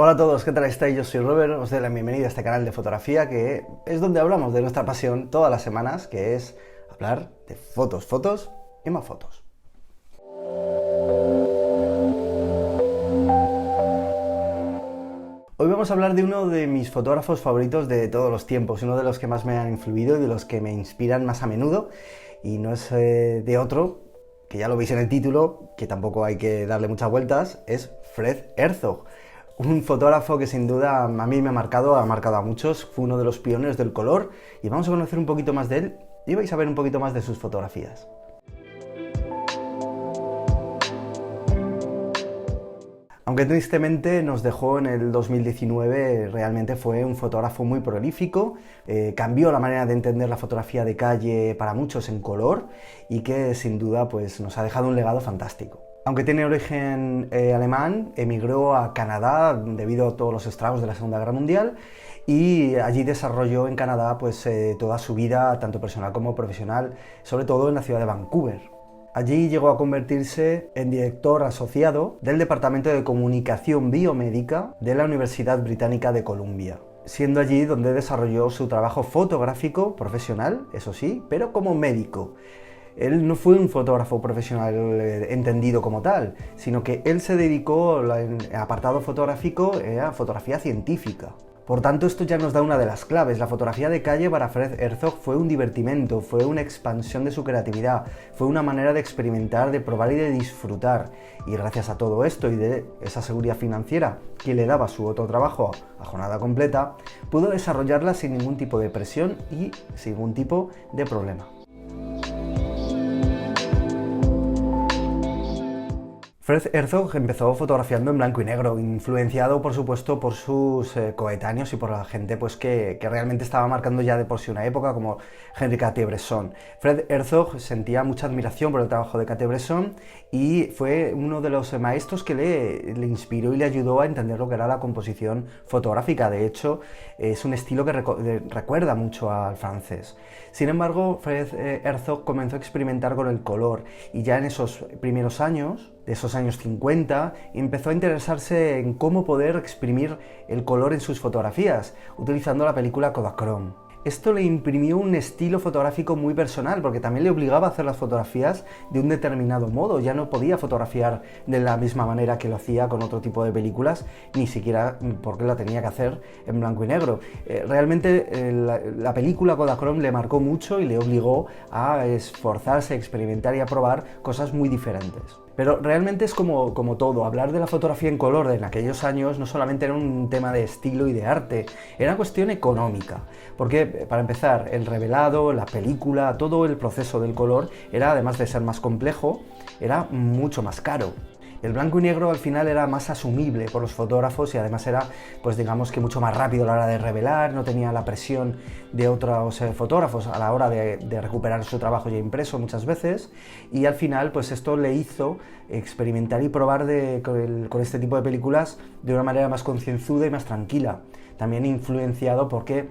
Hola a todos, ¿qué tal estáis? Yo soy Robert, os doy la bienvenida a este canal de fotografía que es donde hablamos de nuestra pasión todas las semanas, que es hablar de fotos, fotos y más fotos. Hoy vamos a hablar de uno de mis fotógrafos favoritos de todos los tiempos, uno de los que más me han influido y de los que me inspiran más a menudo, y no es de otro, que ya lo veis en el título, que tampoco hay que darle muchas vueltas, es Fred Herzog. Un fotógrafo que sin duda a mí me ha marcado a muchos, fue uno de los pioneros del color y vamos a conocer un poquito más de él y vais a ver un poquito más de sus fotografías. Aunque tristemente nos dejó en el 2019, realmente fue un fotógrafo muy prolífico, cambió la manera de entender la fotografía de calle para muchos en color y que sin duda pues, nos ha dejado un legado fantástico. Aunque tiene origen alemán, emigró a Canadá debido a todos los estragos de la Segunda Guerra Mundial y allí desarrolló en Canadá pues, toda su vida, tanto personal como profesional, sobre todo en la ciudad de Vancouver. Allí llegó a convertirse en director asociado del Departamento de Comunicación Biomédica de la Universidad Británica de Columbia, siendo allí donde desarrolló su trabajo fotográfico profesional, eso sí, pero como médico. Él no fue un fotógrafo profesional entendido como tal, sino que él se dedicó al apartado fotográfico a fotografía científica. Por tanto, esto ya nos da una de las claves. La fotografía de calle para Fred Herzog fue un divertimento, fue una expansión de su creatividad, fue una manera de experimentar, de probar y de disfrutar. Y gracias a todo esto y de esa seguridad financiera que le daba su otro trabajo a jornada completa, pudo desarrollarla sin ningún tipo de presión y sin ningún tipo de problema. Fred Herzog empezó fotografiando en blanco y negro, influenciado por supuesto por sus coetáneos y por la gente pues, que realmente estaba marcando ya de por sí una época, como Henri Cartier-Bresson. Fred Herzog sentía mucha admiración por el trabajo de Cartier-Bresson y fue uno de los maestros que le inspiró y le ayudó a entender lo que era la composición fotográfica. De hecho, es un estilo que recuerda mucho al francés. Sin embargo, Fred Herzog comenzó a experimentar con el color y ya en esos primeros años, de esos años 50, empezó a interesarse en cómo poder exprimir el color en sus fotografías, utilizando la película Kodachrome. Esto le imprimió un estilo fotográfico muy personal, porque también le obligaba a hacer las fotografías de un determinado modo. Ya no podía fotografiar de la misma manera que lo hacía con otro tipo de películas, ni siquiera porque la tenía que hacer en blanco y negro. Realmente la película Kodachrome le marcó mucho y le obligó a esforzarse, a experimentar y a probar cosas muy diferentes. Pero realmente es como todo, hablar de la fotografía en color en aquellos años no solamente era un tema de estilo y de arte, era una cuestión económica, porque para empezar, el revelado, la película, todo el proceso del color era, además de ser más complejo, era mucho más caro. El blanco y negro al final era más asumible por los fotógrafos y además era, pues digamos que mucho más rápido a la hora de revelar, no tenía la presión de otros fotógrafos a la hora de recuperar su trabajo ya impreso muchas veces, y al final pues esto le hizo experimentar y probar con este tipo de películas de una manera más concienzuda y más tranquila. También influenciado porque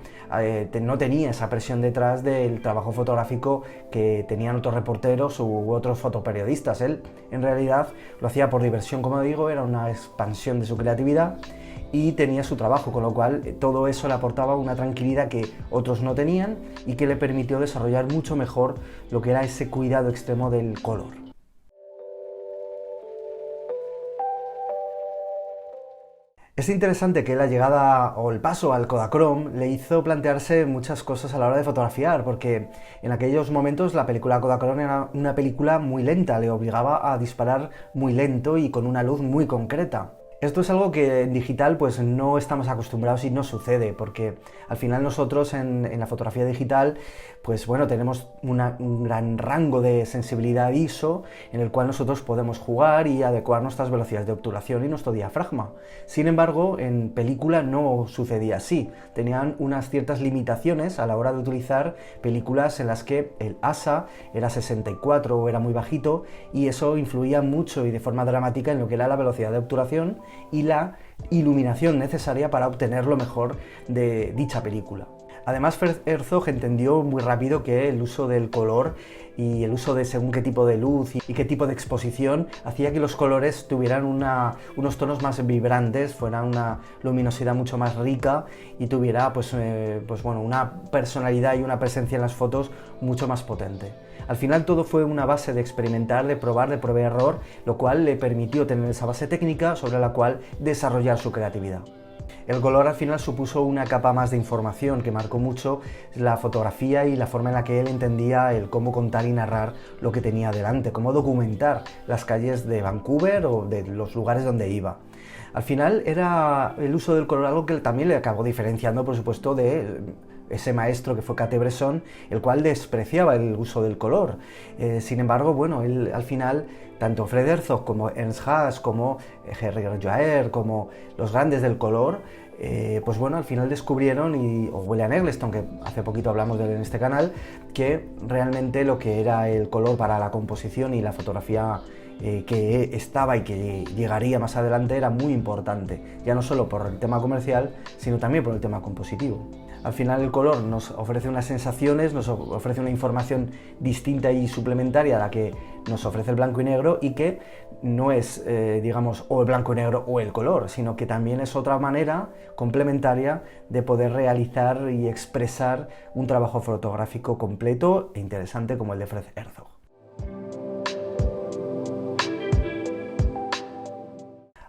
no tenía esa presión detrás del trabajo fotográfico que tenían otros reporteros u otros fotoperiodistas. Él en realidad lo hacía por diversión, como digo, era una expansión de su creatividad y tenía su trabajo, con lo cual todo eso le aportaba una tranquilidad que otros no tenían y que le permitió desarrollar mucho mejor lo que era ese cuidado extremo del color. Es interesante que la llegada o el paso al Kodachrome le hizo plantearse muchas cosas a la hora de fotografiar, porque en aquellos momentos la película Kodachrome era una película muy lenta, le obligaba a disparar muy lento y con una luz muy concreta. Esto es algo que en digital pues no estamos acostumbrados y no sucede, porque al final nosotros en la fotografía digital pues bueno, tenemos un gran rango de sensibilidad ISO en el cual nosotros podemos jugar y adecuar nuestras velocidades de obturación y nuestro diafragma. Sin embargo, en película no sucedía así. Tenían unas ciertas limitaciones a la hora de utilizar películas en las que el ASA era 64 o era muy bajito, y eso influía mucho y de forma dramática en lo que era la velocidad de obturación y la iluminación necesaria para obtener lo mejor de dicha película. Además, Fred Herzog entendió muy rápido que el uso del color y el uso de según qué tipo de luz y qué tipo de exposición hacía que los colores tuvieran unos tonos más vibrantes, fuera una luminosidad mucho más rica y tuviera pues bueno, una personalidad y una presencia en las fotos mucho más potente. Al final todo fue una base de experimentar, de probar, de prueba y error, lo cual le permitió tener esa base técnica sobre la cual desarrollar su creatividad. El color al final supuso una capa más de información que marcó mucho la fotografía y la forma en la que él entendía el cómo contar y narrar lo que tenía delante, cómo documentar las calles de Vancouver o de los lugares donde iba. Al final era el uso del color algo que también le acabó diferenciando, por supuesto, de ese maestro que fue Cartier-Bresson, el cual despreciaba el uso del color. Sin embargo, bueno, él al final, tanto Fred Herzog como Ernst Haas, como Henri Joaer, como los grandes del color, pues bueno, al final descubrieron, o William Eggleston, que hace poquito hablamos de él en este canal, que realmente lo que era el color para la composición y la fotografía que estaba y que llegaría más adelante era muy importante, ya no solo por el tema comercial, sino también por el tema compositivo. Al final el color nos ofrece unas sensaciones, nos ofrece una información distinta y suplementaria a la que nos ofrece el blanco y negro, y que no es, digamos, o el blanco y negro o el color, sino que también es otra manera complementaria de poder realizar y expresar un trabajo fotográfico completo e interesante como el de Fred Herzog.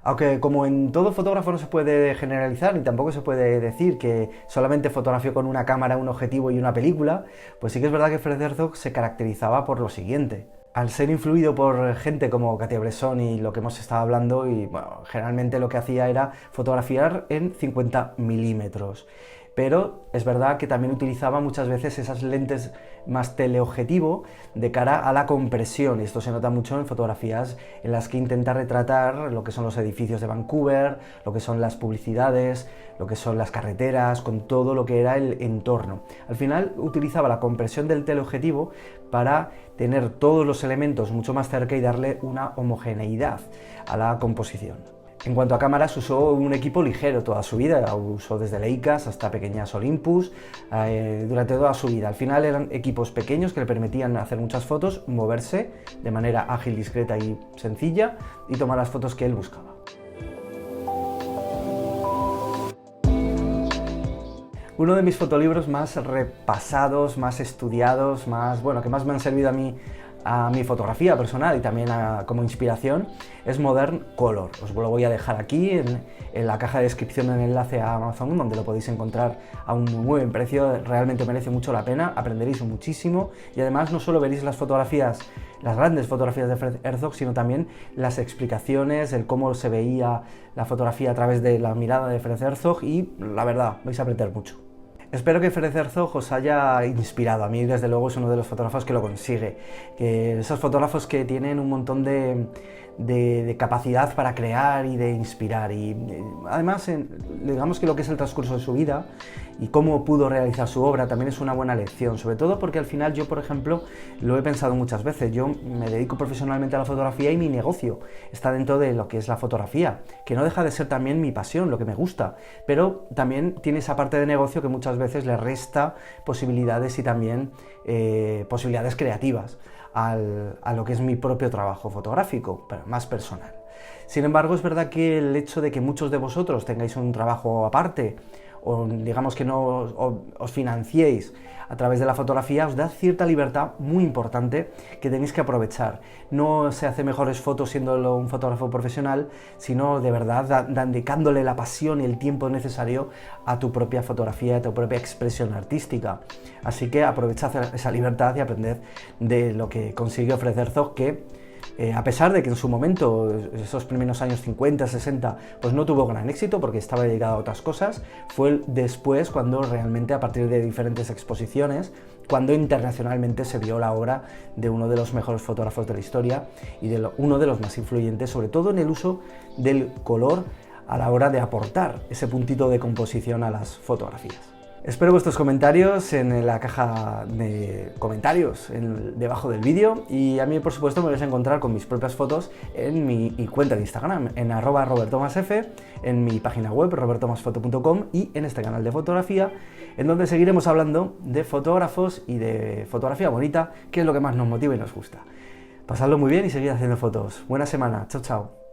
Aunque como en todo fotógrafo no se puede generalizar ni tampoco se puede decir que solamente fotografió con una cámara, un objetivo y una película, pues sí que es verdad que Fred Herzog se caracterizaba por lo siguiente. Al ser influido por gente como Cartier-Bresson y lo que hemos estado hablando, y bueno, generalmente lo que hacía era fotografiar en 50 milímetros. Pero es verdad que también utilizaba muchas veces esas lentes más teleobjetivo de cara a la compresión, y esto se nota mucho en fotografías en las que intenta retratar lo que son los edificios de Vancouver, lo que son las publicidades, lo que son las carreteras, con todo lo que era el entorno. Al final utilizaba la compresión del teleobjetivo para tener todos los elementos mucho más cerca y darle una homogeneidad a la composición. En cuanto a cámaras, usó un equipo ligero toda su vida, usó desde Leicas hasta pequeñas Olympus, durante toda su vida. Al final eran equipos pequeños que le permitían hacer muchas fotos, moverse de manera ágil, discreta y sencilla, y tomar las fotos que él buscaba. Uno de mis fotolibros más repasados, más estudiados, que más me han servido a mi fotografía personal y también como inspiración, es Modern Color. Os lo voy a dejar aquí en la caja de descripción, en el enlace a Amazon, donde lo podéis encontrar a un muy buen precio. Realmente merece mucho la pena, aprenderéis muchísimo, y además no solo veréis las grandes fotografías de Fred Herzog, sino también las explicaciones, el cómo se veía la fotografía a través de la mirada de Fred Herzog, y la verdad, vais a aprender mucho. Espero que Fred Herzog os haya inspirado. A mí, desde luego, es uno de los fotógrafos que lo consigue. Que esos fotógrafos que tienen un montón de capacidad para crear y de inspirar. Y además, digamos que lo que es el transcurso de su vida y cómo pudo realizar su obra también es una buena lección. Sobre todo porque al final yo, por ejemplo, lo he pensado muchas veces. Yo me dedico profesionalmente a la fotografía y mi negocio está dentro de lo que es la fotografía, que no deja de ser también mi pasión, lo que me gusta. Pero también tiene esa parte de negocio que muchas veces le resta posibilidades y también posibilidades creativas a lo que es mi propio trabajo fotográfico, pero más personal. Sin embargo, es verdad que el hecho de que muchos de vosotros tengáis un trabajo aparte, o digamos que no os financiéis a través de la fotografía, os da cierta libertad muy importante que tenéis que aprovechar. No se hace mejores fotos siendo un fotógrafo profesional, sino de verdad dedicándole la pasión y el tiempo necesario a tu propia fotografía, a tu propia expresión artística. Así que aprovechad esa libertad y aprended de lo que consiguió Fred Herzog, que a pesar de que en su momento, esos primeros años 50, 60, pues no tuvo gran éxito porque estaba dedicado a otras cosas, fue después cuando realmente, a partir de diferentes exposiciones, cuando internacionalmente se vio la obra de uno de los mejores fotógrafos de la historia y de uno de los más influyentes, sobre todo en el uso del color a la hora de aportar ese puntito de composición a las fotografías. Espero vuestros comentarios en la caja de comentarios debajo del vídeo, y a mí por supuesto me vais a encontrar con mis propias fotos en mi cuenta de Instagram, en @robertomasf, en mi página web robertomasfoto.com y en este canal de fotografía, en donde seguiremos hablando de fotógrafos y de fotografía bonita, que es lo que más nos motiva y nos gusta. Pasadlo muy bien y seguid haciendo fotos. Buena semana. Chao, chao.